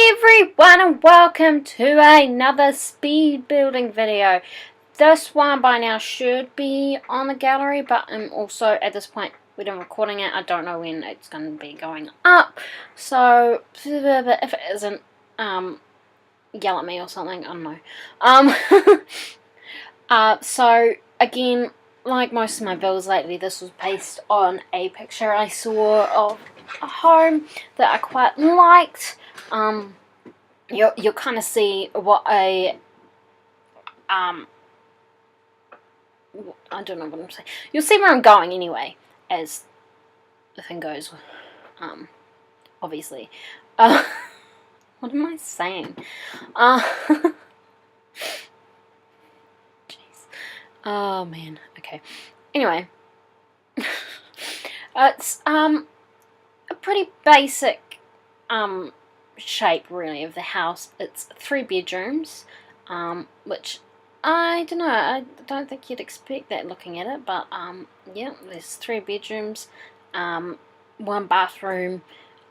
everyone and welcome to another speed building video. This one by now should be on the gallery, but also at this point when I'm recording it, I don't know when it's going to be going up. So if it isn't, yell at me or something, I don't know. So again, like most of my builds lately, this was based on a picture I saw of a home that I quite liked. You'll kind of see what I don't know what I'm saying. You'll see where I'm going anyway, as the thing goes. Obviously. What am I saying? Jeez. Oh man. Okay. Anyway, it's a pretty basic shape really of the house. It's 3 bedrooms, which I don't know, I don't think you'd expect that looking at it, but yeah, there's 3 bedrooms, 1 bathroom,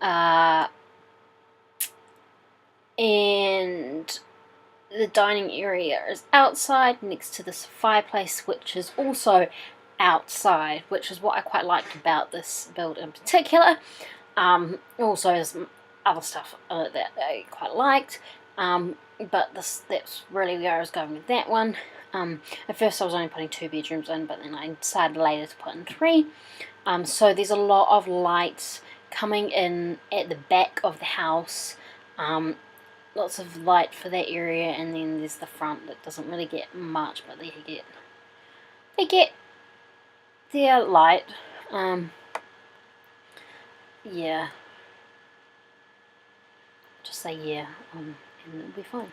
and the dining area is outside next to this fireplace, which is also outside, which is what I quite liked about this build in particular. Also there's other stuff that I quite liked, but that's really where I was going with that one. At first I was only putting 2 bedrooms in, but then I decided later to put in 3. So there's a lot of lights coming in at the back of the house, lots of light for that area, and then there's the front that doesn't really get much, but they get their light. Yeah. Just say yeah, and it'll be fine.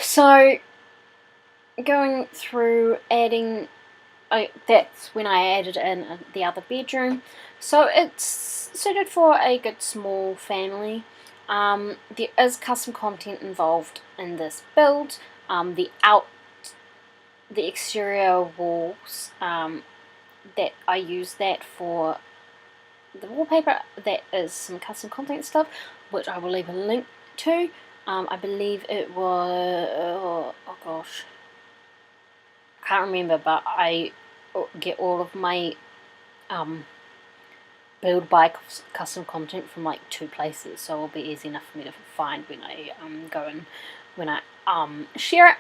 So going through adding, that's when I added in the other bedroom. So it's suited for a good small family. There is custom content involved in this build. The exterior walls, that I use that for the wallpaper, that is some custom content stuff, which I will leave a link to. I believe it was, oh gosh, I can't remember, but I get all of my build by custom content from like 2 places, so it'll be easy enough for me to find when I go and when I share it.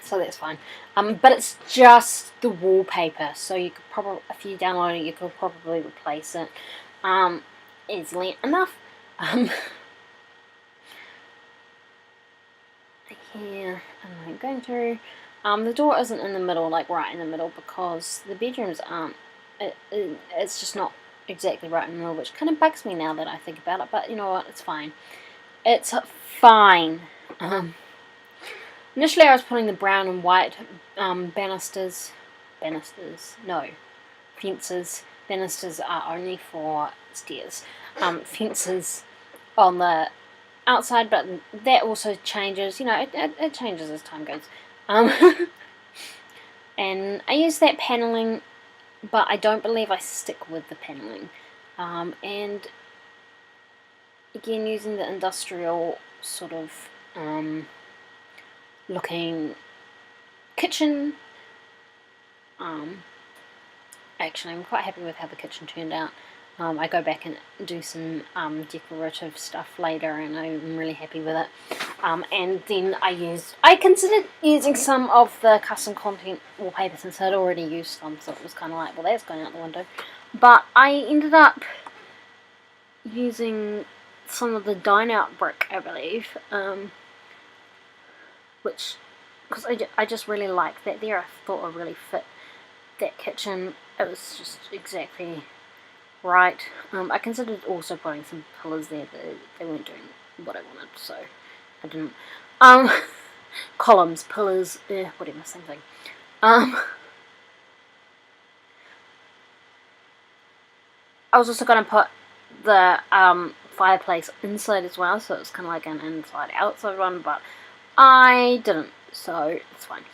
So that's fine. But it's just the wallpaper, so you could probably, if you download it, you could probably replace it easily enough. Here, I'm going through. The door isn't in the middle, like right in the middle, because the bedrooms aren't. It's just not exactly right in the middle, which kind of bugs me now that I think about it. But you know what? It's fine. It's fine. Initially I was putting the brown and white fences. Banisters are only for stairs. Fences on the outside, but that also changes, you know, it changes as time goes. And I use that paneling, but I don't believe I stick with the paneling. And again, using the industrial sort of looking kitchen. Actually, I'm quite happy with how the kitchen turned out. I go back and do some decorative stuff later, and I'm really happy with it. And then I considered using some of the custom content wallpaper, since I'd already used some, so it was kind of like, well, that's going out the window. But I ended up using some of the Dine Out brick, I believe, which, because I just really liked that there. I thought it really fit that kitchen. It was just exactly right. I considered also putting some pillars there, but they weren't doing what I wanted, so I didn't. Columns, pillars, whatever, same thing. I was also going to put the fireplace inside as well, so it's kind of like an inside-outside one, but I didn't, so it's fine.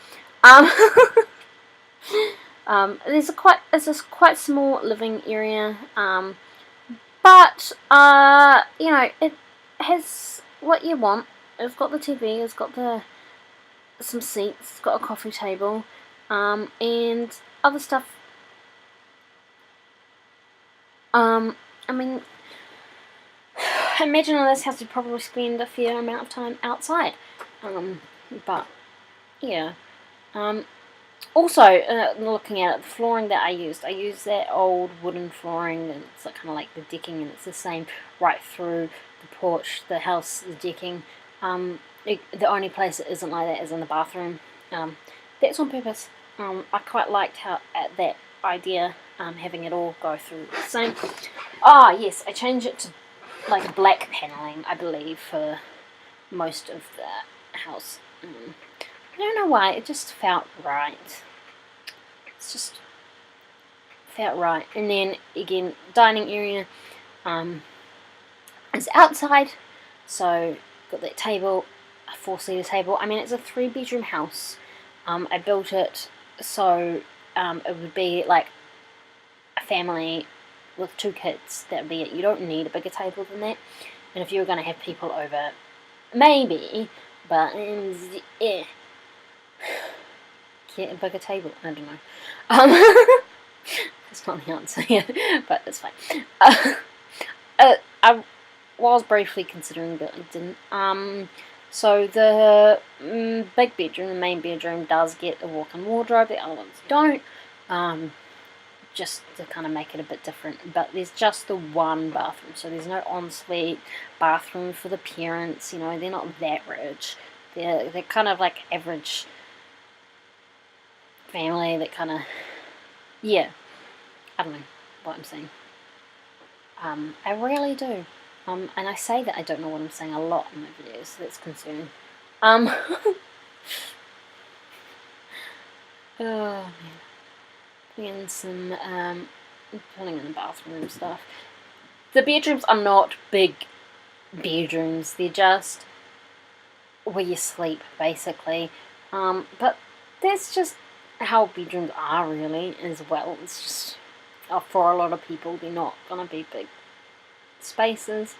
It's a quite small living area, but you know, it has what you want. It's got the TV, it's got some seats, it's got a coffee table, and other stuff. I mean, I imagine on this house you'd probably spend a fair amount of time outside, but yeah. Also, looking at it, the flooring that I used that old wooden flooring, and it's like, kind of like the decking, and it's the same right through the porch, the house, the decking. The only place it isn't like that is in the bathroom. That's on purpose. I quite liked how that idea, having it all go through the same. Ah, yes, I changed it to like black paneling, I believe, for most of the house. I don't know why, it just felt right. It's just felt right. And then again, dining area is outside, so got that table, a 4-seater table. I mean, it's a 3-bedroom house. I built it so it would be like a family with 2 kids. That would be it. You don't need a bigger table than that. And if you were going to have people over, maybe, but yeah. Get a bigger table. I don't know. That's not the answer yet, but it's fine. I was briefly considering, but I didn't. So the big bedroom, the main bedroom, does get a walk-in wardrobe. The other ones don't. Just to kind of make it a bit different. But there's just the one bathroom, so there's no ensuite bathroom for the parents. You know, they're not that rich. They're kind of like average family that kind of, yeah, I don't know what I'm saying. I really do. And I say that I don't know what I'm saying a lot in my videos, so that's concerning. Oh man. Putting in some, putting in the bathroom stuff. The bedrooms are not big bedrooms, they're just where you sleep, basically. But that's just how bedrooms are, really, as well. It's just, for a lot of people, they're not gonna be big spaces.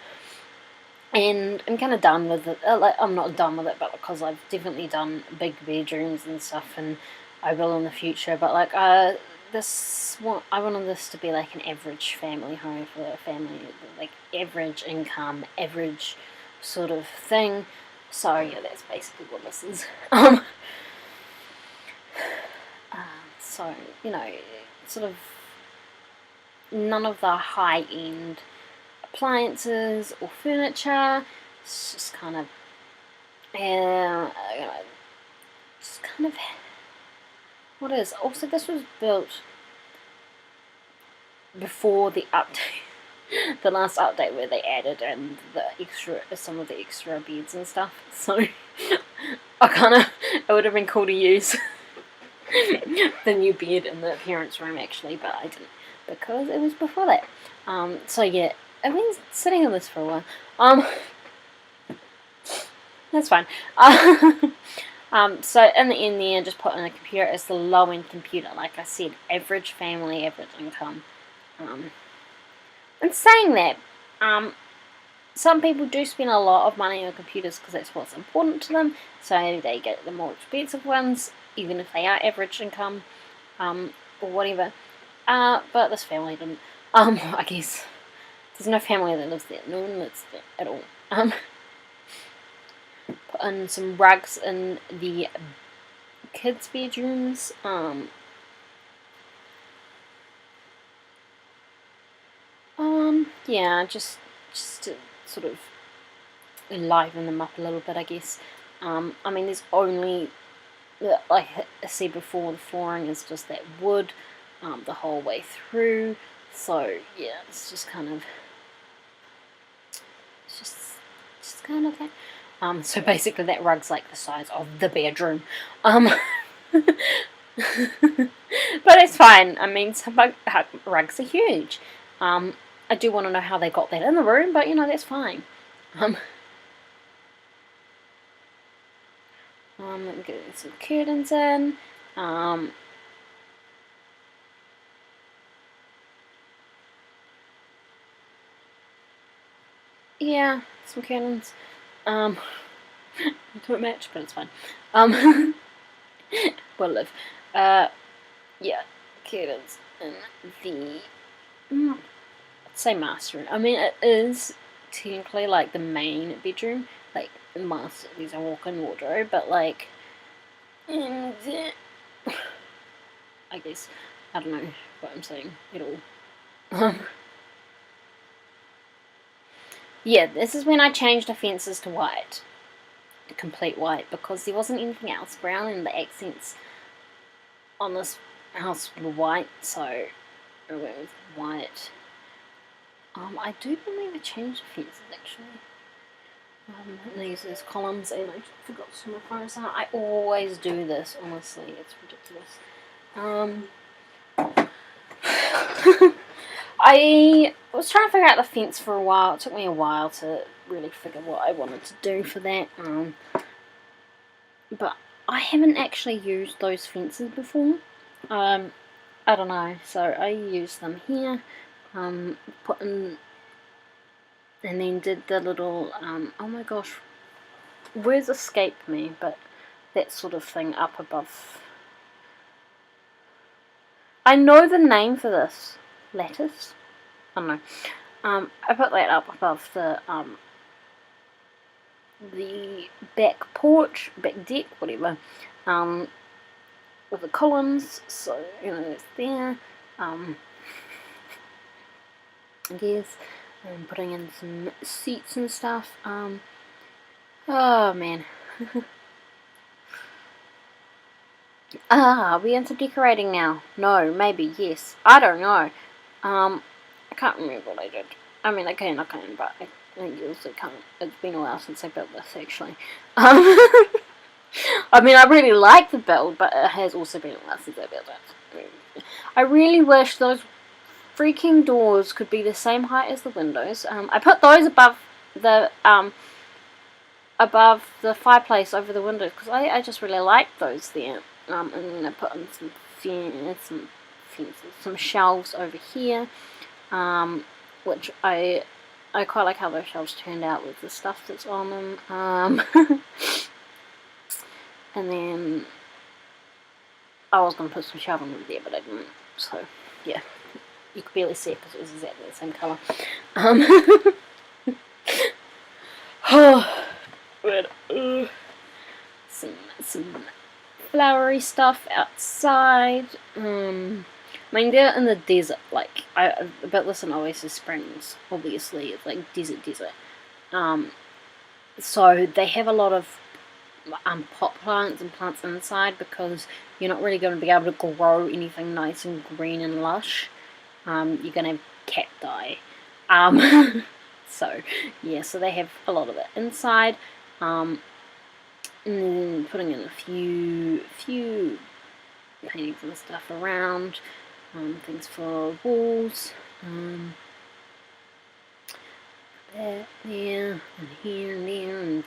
And I'm kind of done with it. I'm not done with it, but because I've definitely done big bedrooms and stuff, and I will in the future. But like, I wanted this to be like an average family home for a family, like average income, average sort of thing. So yeah, that's basically what this is. So, you know, sort of none of the high-end appliances or furniture. It's just kind of, just kind of what is. Also, this was built before the update, the last update where they added in some of the extra beds and stuff. So it would have been cool to use the new bed in the parents' room actually, but I didn't because it was before that. So yeah, I've been sitting on this for a while. That's fine. So in the end there, just put in a computer. It's the low-end computer, like I said, average family, average income. And saying that, some people do spend a lot of money on computers because that's what's important to them, so they get the more expensive ones, even if they are average income, or whatever. But this family didn't. I guess there's no family that lives there. No one lives there at all. Put in some rugs in the kids' bedrooms. Yeah, just to sort of liven them up a little bit, I guess. I mean, there's only, like I said before, the flooring is just that wood the whole way through. So yeah, it's just kind of, just kind of that. So basically, that rug's like the size of the bedroom. But it's fine. I mean, some rugs are huge. I do want to know how they got that in the room, but you know, that's fine. Getting some curtains in. yeah, some curtains. Don't match, but it's fine. Will live. Yeah, curtains in the I'd say master room. I mean, it is technically like the main bedroom, like the master. There's a walk-in wardrobe, but like, in the, I guess I don't know what I'm saying at all. Yeah, this is when I changed the fences to white, complete white, because there wasn't anything else brown, and the accents on this house were white, so I went with white. I do believe I changed the fences actually. These as columns, and I forgot to my photos out. I always do this, honestly, it's ridiculous. I was trying to figure out the fence for a while. It took me a while to really figure what I wanted to do for that. But I haven't actually used those fences before. I don't know, so I used them here. Put in, and then did the little, oh my gosh, words escaped me, but that sort of thing up above. I know the name for this. Lattice? I don't know. I put that up above the back porch, back deck, whatever, with the columns, so, you know, it's there. I guess, and putting in some seats and stuff. Oh man. Are we into decorating now? No, maybe, yes. I don't know. I can't remember what I did. I mean, I can, but I usually can't. It's been a while since I built this, actually. I mean, I really like the build, but it has also been a while since I built it. I really wish those freaking doors could be the same height as the windows. I put those above the fireplace over the windows because I just really like those there. And then I put in some shelves over here, which I quite like how those shelves turned out with the stuff that's on them. And then I was going to put some shelving over there, but I didn't. So yeah, you could barely see it because it was exactly the same colour. Some flowery stuff outside. I mean, they're in the desert. Like, I built this in Oasis Springs. Obviously, it's like desert. So they have a lot of pot plants and plants inside because you're not really going to be able to grow anything nice and green and lush. You're going to have cacti. So yeah, so they have a lot of it inside. And then putting in a few paintings and stuff around, things for walls, there, and here, and there, and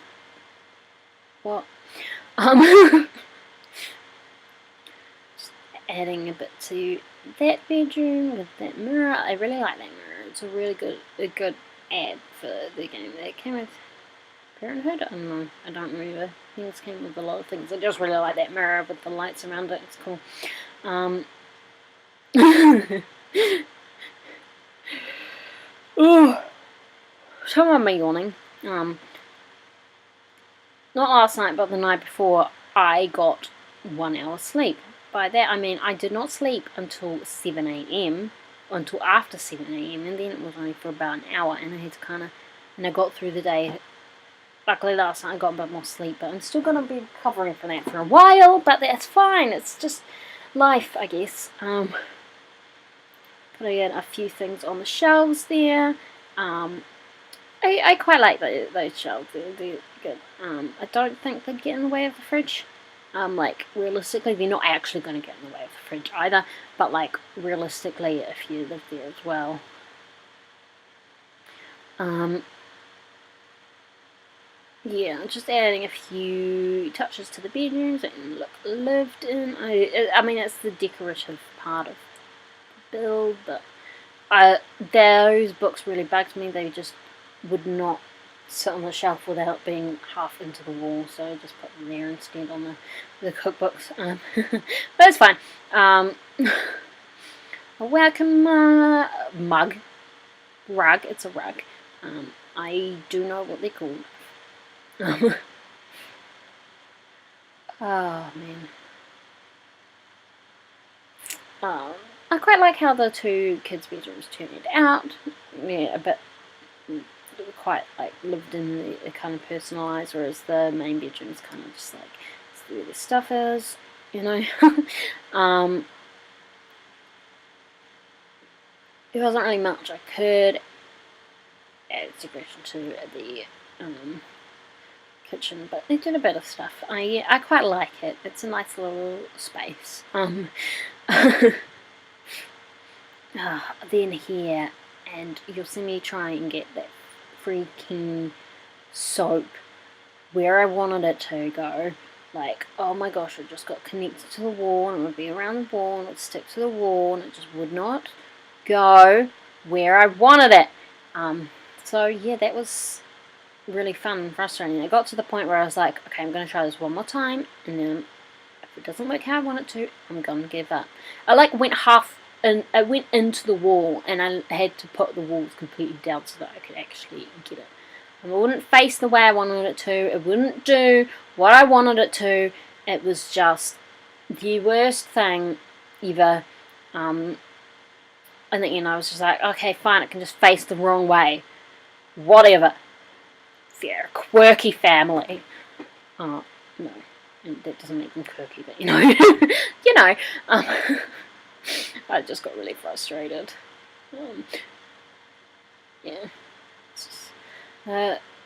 what? Just adding a bit to that bedroom with that mirror. I really like that mirror. It's a really good ad for the game. That came with Parenthood? I don't know. I don't remember. I think this came with a lot of things. I just really like that mirror with the lights around it. It's cool. Oh, so am I yawning? Not last night, but the night before, I got 1 hour sleep. By that I mean I did not sleep until 7 a.m. until after 7 a.m. and then it was only for about an hour, and I had to and I got through the day. Luckily last night I got a bit more sleep, but I'm still going to be recovering from that for a while, but that's fine. It's just life, I guess. Putting in a few things on the shelves there. I quite like those shelves. They're good. I don't think they'd get in the way of the fridge. Like, realistically, they're not actually going to get in the way of the fridge either, but, like, realistically, if you live there as well. Yeah, just adding a few touches to the bedrooms and look lived in. I mean, it's the decorative part of the build, but those books really bugged me. They just would not sit on the shelf without being half into the wall, so I just put them there instead on the cookbooks. But it's fine. A welcome mug. Rug. It's a rug. I do know what they're called. Oh, man. I quite like how the two kids' bedrooms turned out. Yeah, a bit quite like lived in, the kind of personalised, whereas the main bedroom's kind of just like it's where the stuff is, you know. There wasn't really much I could add decoration to the kitchen, but they did a bit of stuff. I quite like it. It's a nice little space. Then here, and you'll see me try and get that freaking soap where I wanted it to go. Like, oh my gosh, it just got connected to the wall, and it would be around the wall, and it would stick to the wall, and it just would not go where I wanted it. So yeah, that was really fun and frustrating. It got to the point where I was like, okay, I'm going to try this one more time, and then if it doesn't work how I want it to, I'm going to give up. I like went half, and I went into the wall, and I had to put the walls completely down so that I could actually get it. And it wouldn't face the way I wanted it to. It wouldn't do what I wanted it to. It was just the worst thing ever. And then I was just like, okay, fine, it can just face the wrong way. Whatever. They're a quirky family. No, and that doesn't make them quirky, but you know, you know. I just got really frustrated. Yeah.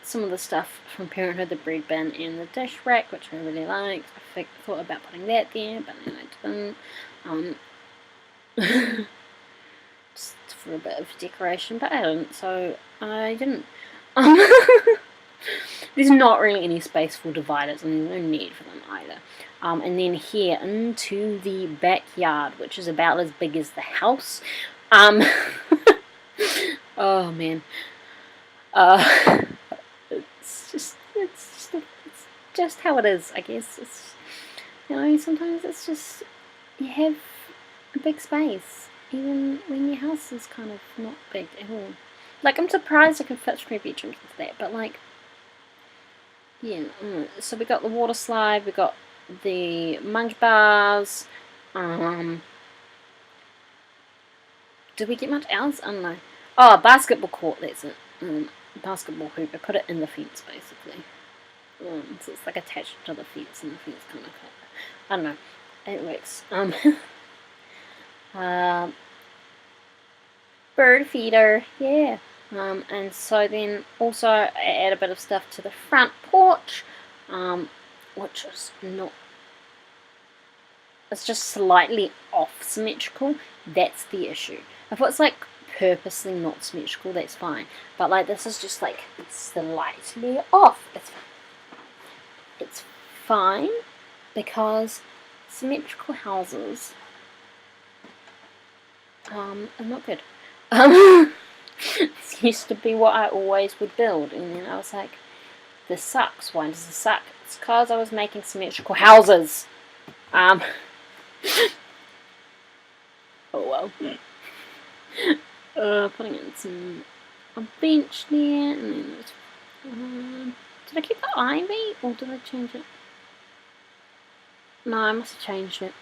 Some of the stuff from Parenthood, the bread bin and the dish rack, which I really liked. I thought about putting that there, but then I didn't. Just for a bit of decoration, but I didn't, so I didn't. There's not really any space for dividers, and there's no need for them either. And then here into the backyard, which is about as big as the house. Oh man. It's just how it is, I guess. It's, you know, sometimes it's just you have a big space, even when your house is kind of not big at all. Like, I'm surprised I could fit 3 bedrooms into that, but like, yeah. So we got the water slide, we got the munch bars. Did we get much else? I don't know. Oh, basketball court. That's it. Basketball hoop. I put it in the fence basically. So it's like attached to the fence, and the fence kind of. I don't know. It works. Bird feeder. Yeah. And so then also I add a bit of stuff to the front porch, which is not. It's just slightly off symmetrical. That's the issue. If it's like purposely not symmetrical, that's fine. But like this is just like slightly off. It's fine because symmetrical houses are not good. This used to be what I always would build, and then I was like, this sucks. Why does this suck? It's because I was making symmetrical houses. Oh well. Putting in a bench there, and then did I keep the ivy, or did I change it? No, I must have changed it.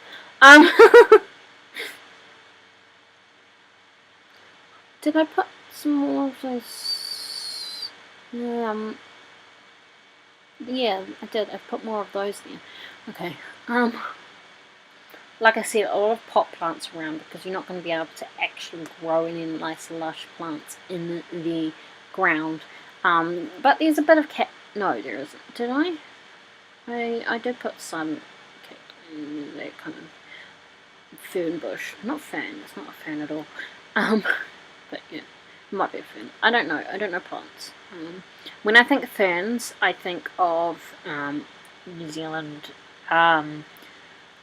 Did I put some more of those? Yeah, I did. I put more of those there. Okay. Like I said, a lot of pot plants around because you're not going to be able to actually grow any nice lush plants in the ground. But there's a bit of no, there isn't. Did I? I did put some in that kind of fern bush. Not fern. It's not a fern at all. But yeah, it might be a fern. I don't know. I don't know plants. When I think ferns, I think of New Zealand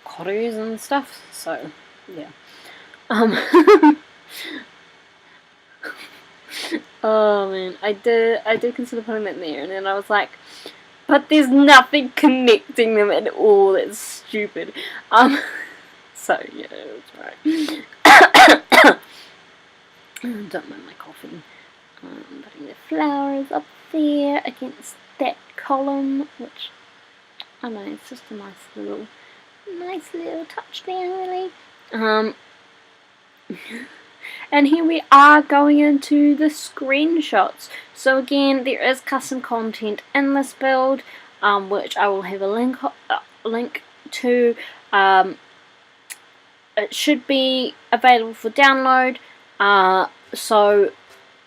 cotters and stuff. So yeah. Oh man, I did consider putting that in there, and then I was like, but there's nothing connecting them at all. It's stupid. So yeah, it's right. Don't mind my coughing. Putting the flowers up there against that column, which I don't know, it's just a nice little touch there, really. And here we are going into the screenshots. So again, there is custom content in this build, which I will have a link to. It should be available for download. So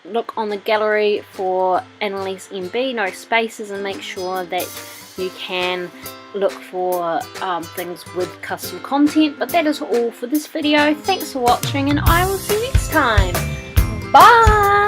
look on the gallery for Annalise MB, no spaces, and make sure that you can look for things with custom content. But that is all for this video. Thanks for watching, and I will see you next time. Bye!